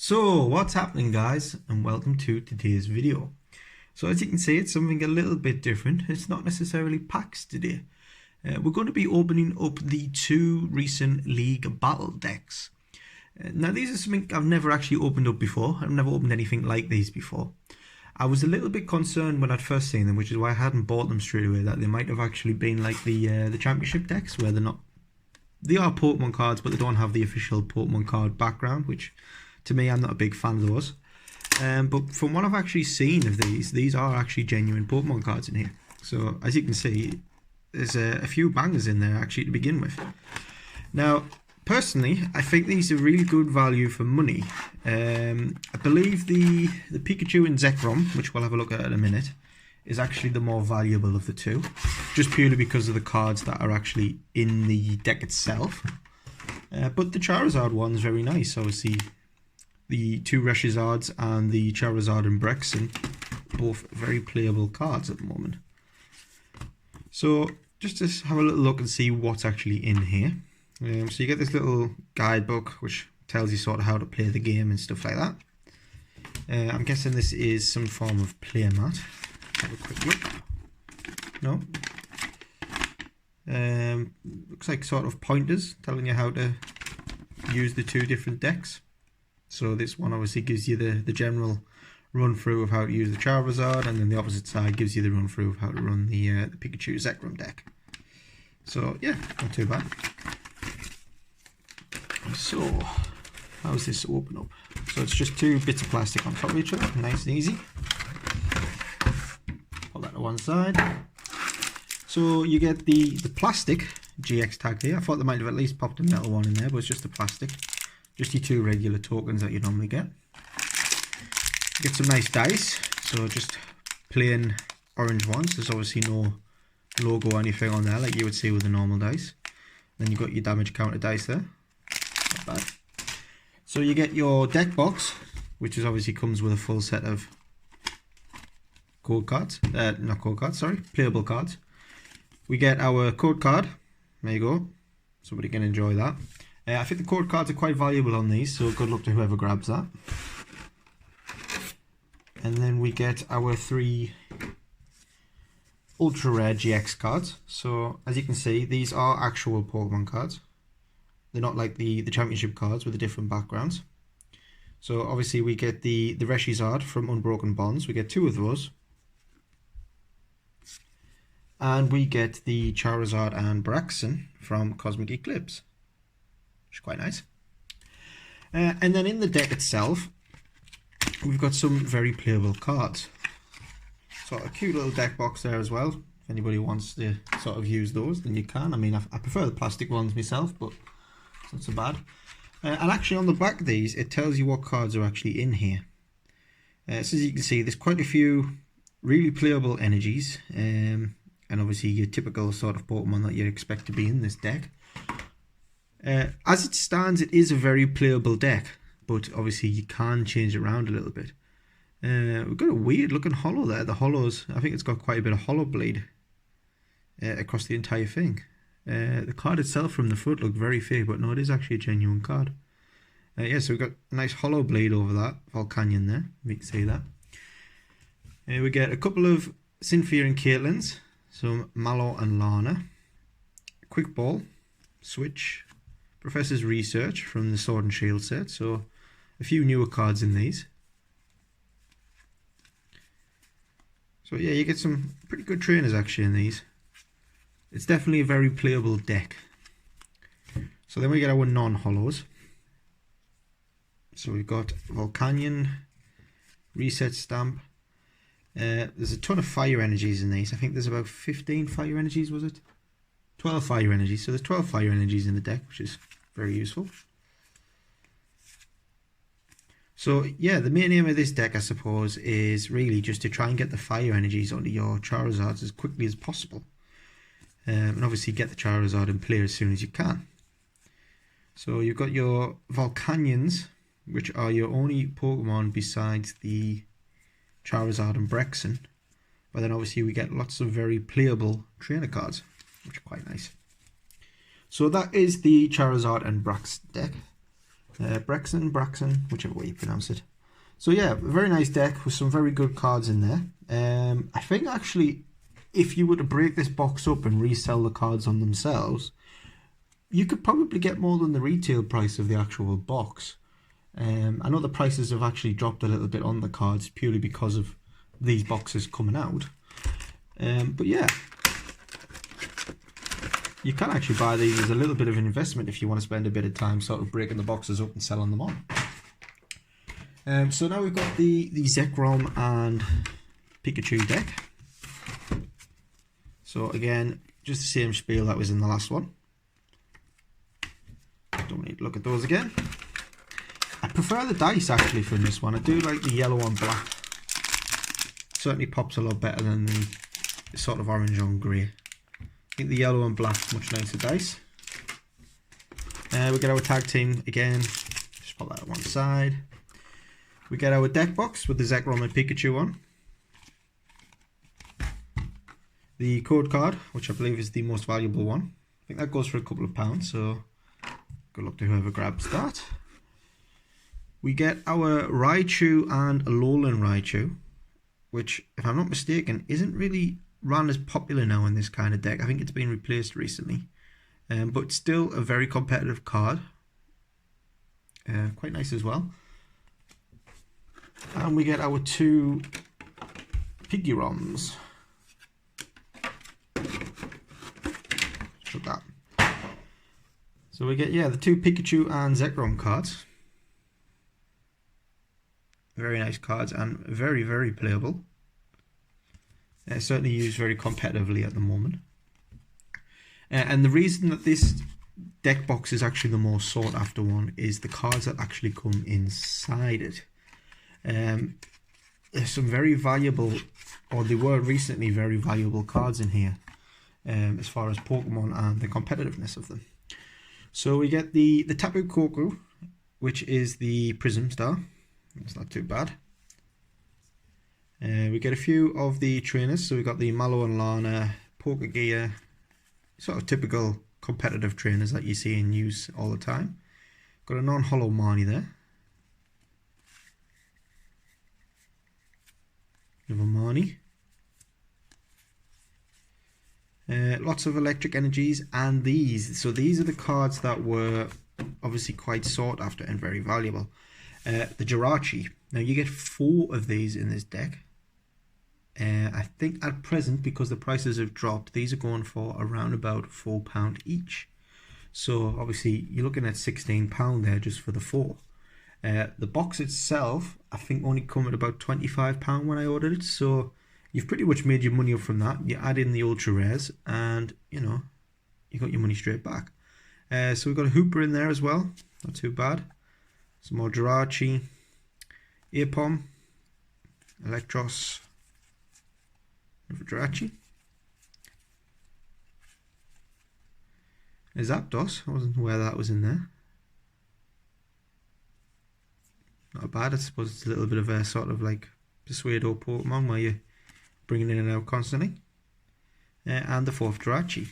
So what's happening, guys, and welcome to today's video. So as you can see, it's something a little bit different. It's not necessarily packs today. We're going to be opening up the two recent League Battle decks. Now these are something I've never actually opened up before. I've never opened anything like these before. I was a little bit concerned when I'd first seen them, which is why I hadn't bought them straight away, that they might have actually been like the championship decks, where they're not. They are Pokemon cards, but they don't have the official Pokemon card background, which to me, I'm not a big fan of those. But from what I've actually seen of these are actually genuine Pokemon cards in here. So as you can see, there's a few bangers in there actually to begin with. Now, personally, I think these are really good value for money. I believe the Pikachu and Zekrom, which we'll have a look at in a minute, is actually the more valuable of the two, just purely because of the cards that are actually in the deck itself. But the Charizard one's very nice, obviously. The two Reshizards and the Charizard and Brexen, both very playable cards at the moment. So just to have a little look and see what's actually in here. So you get this little guidebook which tells you sort of how to play the game and stuff like that. I'm guessing this is some form of play mat. Have a quick look. No. Looks like sort of pointers telling you how to use the two different decks. So this one obviously gives you the general run through of how to use the Charizard, and then the opposite side gives you the run through of how to run the Pikachu Zekrom deck. So yeah, not too bad. So how's this open up? So it's just two bits of plastic on top of each other, nice and easy. Pull that to one side. So you get the plastic GX tag here. I thought they might have at least popped a metal one in there, but it's just the plastic. Just your two regular tokens that you normally get. Get some nice dice, so just plain orange ones. There's obviously no logo or anything on there like you would see with the normal dice. Then you've got your damage counter dice there. Not bad. So you get your deck box, which is obviously comes with a full set of code cards. Not code cards, sorry, playable cards. We get our code card. There you go. Somebody can enjoy that. I think the code cards are quite valuable on these, so good luck to whoever grabs that. And then we get our three ultra rare GX cards. So as you can see, these are actual Pokemon cards. They're not like the championship cards with the different backgrounds. So obviously we get the Reshizard from Unbroken Bonds. We get two of those. And we get the Charizard and Brexen from Cosmic Eclipse. Which is quite nice. And then in the deck itself, we've got some very playable cards. So a cute little deck box there as well. If anybody wants to sort of use those, then you can. I mean, I prefer the plastic ones myself, but it's not so bad. And actually on the back of these, it tells you what cards are actually in here. So as you can see, there's quite a few really playable energies. And obviously your typical sort of Pokemon that you'd expect to be in this deck. As it stands, it is a very playable deck, but obviously you can change it around a little bit. We've got a weird looking holo there. The holos, I think it's got quite a bit of holo bleed across the entire thing. The card itself from the front looked very fake, but no, it is actually a genuine card. Yeah, so we've got a nice holo bleed over that Volcanion there, if you can see that. We get a couple of Cynthia and Caitlins, so Mallow and Lana. Quick Ball, Switch, Professor's Research from the Sword and Shield set, so a few newer cards in these. So yeah, you get some pretty good trainers actually in these. It's definitely a very playable deck. So then we get our non-holos. So we've got Volcanion, Reset Stamp. There's a ton of fire energies in these. I think there's about 15 fire energies, was it? 12 fire energies. So there's 12 fire energies in the deck, which is very useful. So yeah, the main aim of this deck, I suppose, is really just to try and get the fire energies onto your Charizards as quickly as possible. And obviously get the Charizard in play as soon as you can. So you've got your Volcanions, which are your only Pokemon besides the Charizard and Brexen. But then obviously we get lots of very playable trainer cards, which are quite nice. So that is the Charizard and Brax deck. Braxton, whichever way you pronounce it. So yeah, very nice deck with some very good cards in there. I think actually, if you were to break this box up and resell the cards on themselves, you could probably get more than the retail price of the actual box. I know the prices have actually dropped a little bit on the cards purely because of these boxes coming out. But yeah, you can actually buy these as a little bit of an investment if you want to spend a bit of time sort of breaking the boxes up and selling them on. So now we've got the Zekrom and Pikachu deck. So again, just the same spiel that was in the last one. Don't need to look at those again. I prefer the dice actually from this one. I do like the yellow on black. Certainly pops a lot better than the sort of orange on grey. I think the yellow and black much nicer dice. We get our tag team again. Just put that on one side. We get our deck box with the Zekrom and Pikachu on. The code card, which I believe is the most valuable one. I think that goes for a couple of pounds, so good luck to whoever grabs that. We get our Raichu and Alolan Raichu, which, if I'm not mistaken, isn't really run as popular now in this kind of deck. I think it's been replaced recently. But still a very competitive card. Quite nice as well. And we get our two Piggyroms. Put that. So we get, yeah, the two Pikachu and Zekrom cards. Very nice cards and very, very playable. Certainly used very competitively at the moment. And the reason that this deck box is actually the most sought after one is the cards that actually come inside it. There's some very valuable, or they were recently very valuable cards in here, as far as Pokemon and the competitiveness of them. So we get the Tapu Koko, which is the Prism Star. It's not too bad. We get a few of the trainers. So we got the Mallow and Lana, Pokegear, sort of typical competitive trainers that you see in use all the time. Got a non-hollow Marnie there. Another Marnie. Lots of electric energies, and these. So these are the cards that were obviously quite sought after and very valuable. The Jirachi. Now you get 4 of these in this deck. I think at present, because the prices have dropped, these are going for around about £4 each. So obviously you're looking at £16 there just for the 4. The box itself, I think, only come at about £25 when I ordered it. So you've pretty much made your money up from that. You add in the ultra rares, and you know, you got your money straight back. So we've got a Hooper in there as well. Not too bad. Some more Jirachi, Airpom, Electros, Jirachi. A Zapdos. I wasn't aware that was in there. Not bad. I suppose it's a little bit of a sort of like Persuado Pokemon where you're bringing in and out constantly. And the 4th Jirachi.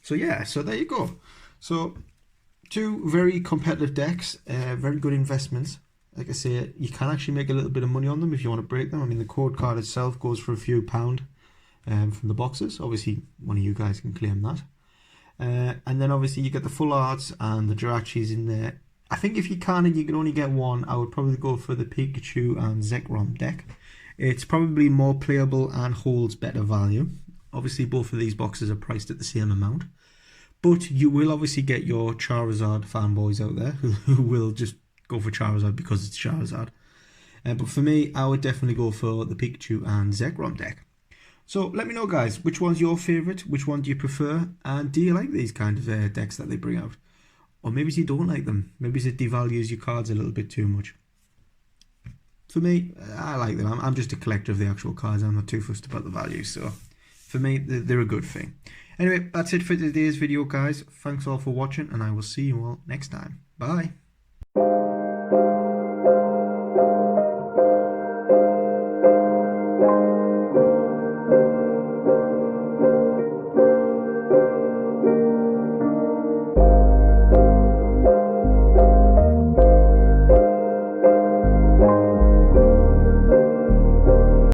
So yeah, so there you go. So 2 very competitive decks, very good investments. Like I say, you can actually make a little bit of money on them if you want to break them. I mean, the code card itself goes for a few pound from the boxes. Obviously, one of you guys can claim that. And then obviously you get the full arts and the Jirachis in there. I think if you can and you can only get one, I would probably go for the Pikachu and Zekrom deck. It's probably more playable and holds better value. Obviously, both of these boxes are priced at the same amount. But you will obviously get your Charizard fanboys out there who will just go for Charizard because it's Charizard. But for me, I would definitely go for the Pikachu and Zekrom deck. So let me know, guys, which one's your favourite? Which one do you prefer? And do you like these kind of decks that they bring out? Or maybe you don't like them. Maybe it devalues your cards a little bit too much. For me, I like them. I'm just a collector of the actual cards. I'm not too fussed about the value. So for me, they're a good thing. Anyway, that's it for today's video, guys. Thanks all for watching, and I will see you all next time. Bye.